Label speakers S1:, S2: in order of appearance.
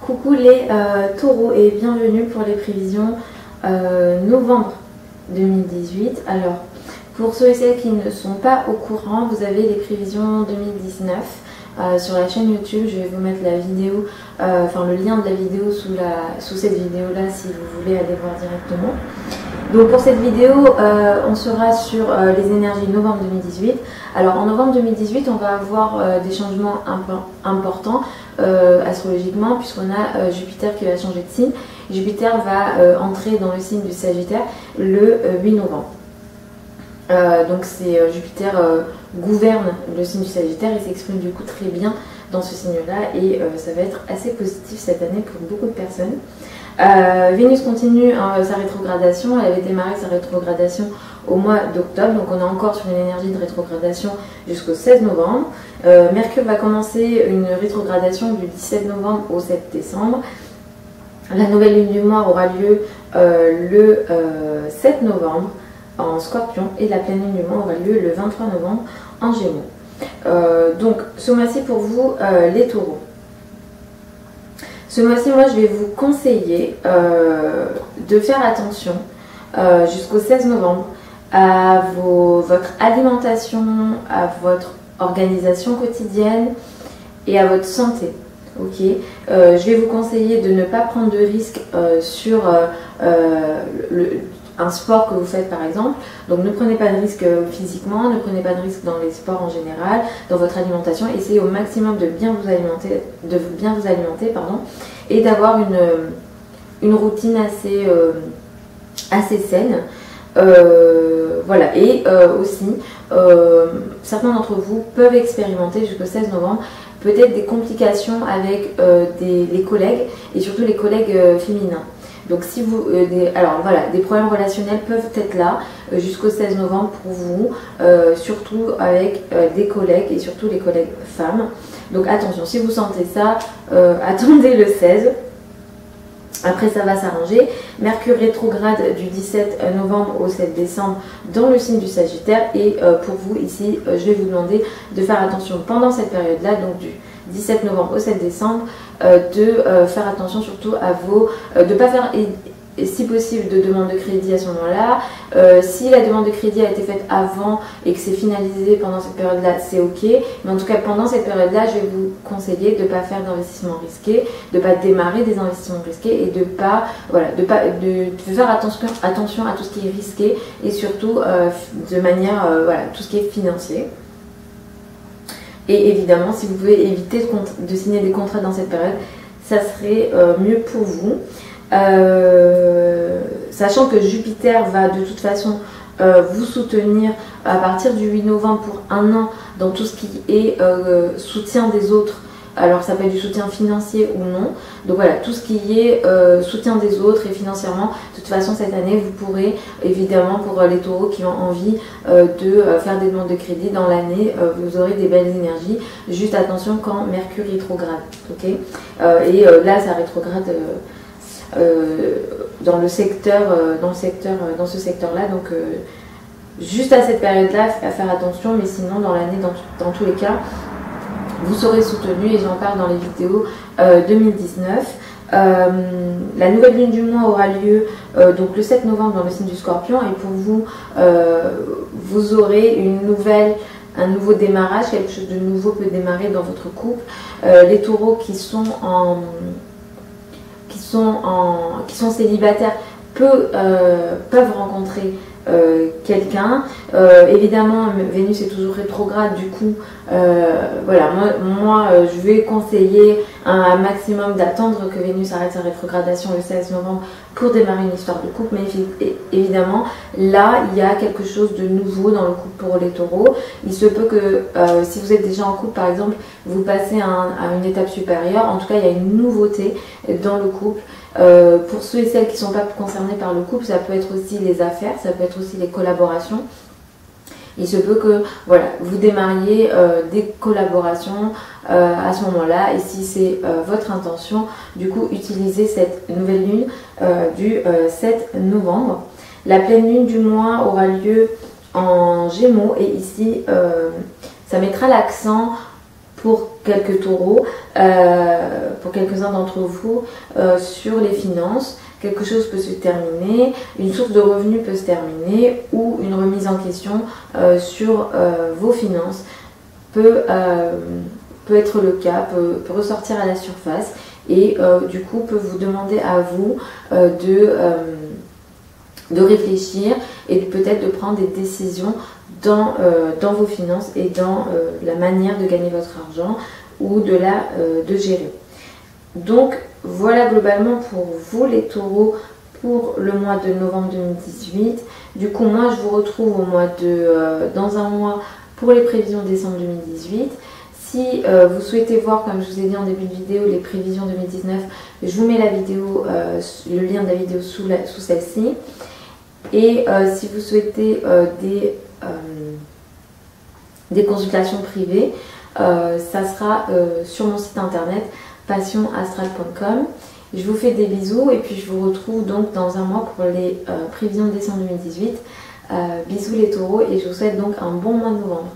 S1: Coucou les taureaux et bienvenue pour les prévisions novembre 2018. Alors, pour ceux et celles qui ne sont pas au courant, vous avez les prévisions 2019 sur la chaîne YouTube. Je vais vous mettre la vidéo, le lien de la vidéo sous cette vidéo là si vous voulez aller voir directement. Donc pour cette vidéo, on sera sur les énergies novembre 2018. Alors en novembre 2018, on va avoir des changements importants astrologiquement, puisqu'on a Jupiter qui va changer de signe. Jupiter va entrer dans le signe du Sagittaire le 8 novembre. Donc c'est Jupiter gouverne le signe du Sagittaire et s'exprime du coup très bien dans ce signe-là, et ça va être assez positif cette année pour beaucoup de personnes. Vénus continue sa rétrogradation. Elle avait démarré sa rétrogradation au mois d'octobre, donc on est encore sur une énergie de rétrogradation jusqu'au 16 novembre. Mercure va commencer une rétrogradation du 17 novembre au 7 décembre. La nouvelle lune du mois aura lieu le 7 novembre en Scorpion, et la pleine lune du mois aura lieu le 23 novembre en Gémeaux. Donc ce mois-ci pour vous les taureaux. Ce mois-ci, moi, je vais vous conseiller de faire attention jusqu'au 16 novembre à votre alimentation, à votre organisation quotidienne et à votre santé. Ok, je vais vous conseiller de ne pas prendre de risques sur un sport que vous faites par exemple. Donc ne prenez pas de risques physiquement, ne prenez pas de risques dans les sports en général, dans votre alimentation. Essayez au maximum de bien vous alimenter, et d'avoir une routine assez saine. Voilà, et aussi certains d'entre vous peuvent expérimenter jusqu'au 16 novembre peut-être des complications avec les collègues, et surtout les collègues féminins. Donc si vous, des problèmes relationnels peuvent être là jusqu'au 16 novembre pour vous, surtout avec des collègues, et surtout les collègues femmes. Donc attention, si vous sentez ça, attendez le 16. Après ça va s'arranger. Mercure rétrograde du 17 novembre au 7 décembre dans le signe du Sagittaire, et pour vous ici, je vais vous demander de faire attention pendant cette période-là, donc du 17 novembre au 7 décembre, de faire attention surtout à de ne pas faire, si possible, de demande de crédit à ce moment-là. Si la demande de crédit a été faite avant et que c'est finalisé pendant cette période-là, c'est ok. Mais en tout cas, pendant cette période-là, je vais vous conseiller de ne pas faire d'investissement risqué, de ne pas démarrer des investissements risqués, et de faire attention à tout ce qui est risqué, et surtout de manière, tout ce qui est financier. Et évidemment, si vous pouvez éviter de signer des contrats dans cette période, ça serait mieux pour vous. Sachant que Jupiter va de toute façon vous soutenir à partir du 8 novembre pour un an dans tout ce qui est soutien des autres. Alors ça peut être du soutien financier ou non. Donc voilà, tout ce qui est soutien des autres et financièrement, de toute façon cette année vous pourrez, évidemment, pour les taureaux qui ont envie de faire des demandes de crédit dans l'année, vous aurez des belles énergies. Juste attention quand Mercure rétrograde, ok. Là ça rétrograde dans ce secteur-là, donc juste à cette période-là, à faire attention. Mais sinon dans l'année, dans tous les cas, vous serez soutenu, et j'en parle dans les vidéos 2019. La nouvelle lune du mois aura lieu donc le 7 novembre dans le signe du Scorpion, et pour vous, vous aurez un nouveau démarrage, quelque chose de nouveau peut démarrer dans votre couple. Les taureaux qui sont célibataires peuvent rencontrer quelqu'un. Évidemment, Vénus est toujours rétrograde, du coup moi je vais conseiller un maximum d'attendre que Vénus arrête sa rétrogradation le 16 novembre pour démarrer une histoire de couple. Mais évidemment, là il y a quelque chose de nouveau dans le couple pour les taureaux. Il se peut que si vous êtes déjà en couple par exemple, vous passez à une étape supérieure. En tout cas, il y a une nouveauté dans le couple. Pour ceux et celles qui ne sont pas concernés par le couple, ça peut être aussi les affaires, ça peut être aussi les collaborations. Il se peut que vous démarriez des collaborations à ce moment-là, et si c'est votre intention, du coup utilisez cette nouvelle lune du 7 novembre. La pleine lune du mois aura lieu en Gémeaux, et ici ça mettra l'accent pour quelques taureaux, pour quelques-uns d'entre vous, sur les finances. Quelque chose peut se terminer, une source de revenus peut se terminer ou une remise en question sur vos finances peut être le cas, peut ressortir à la surface et du coup peut vous demander à vous de réfléchir et peut-être de prendre des décisions dans vos finances et dans la manière de gagner votre argent ou de gérer. Donc voilà globalement pour vous les taureaux pour le mois de novembre 2018. Du coup moi je vous retrouve dans un mois pour les prévisions décembre 2018. Si vous souhaitez voir, comme je vous ai dit en début de vidéo, les prévisions 2019, je vous mets la vidéo, le lien de la vidéo sous celle-ci. Et si vous souhaitez des consultations privées, ça sera sur mon site internet passionastrale.com. Je vous fais des bisous et puis je vous retrouve donc dans un mois pour les prévisions de décembre 2018. Bisous les taureaux et je vous souhaite donc un bon mois de novembre.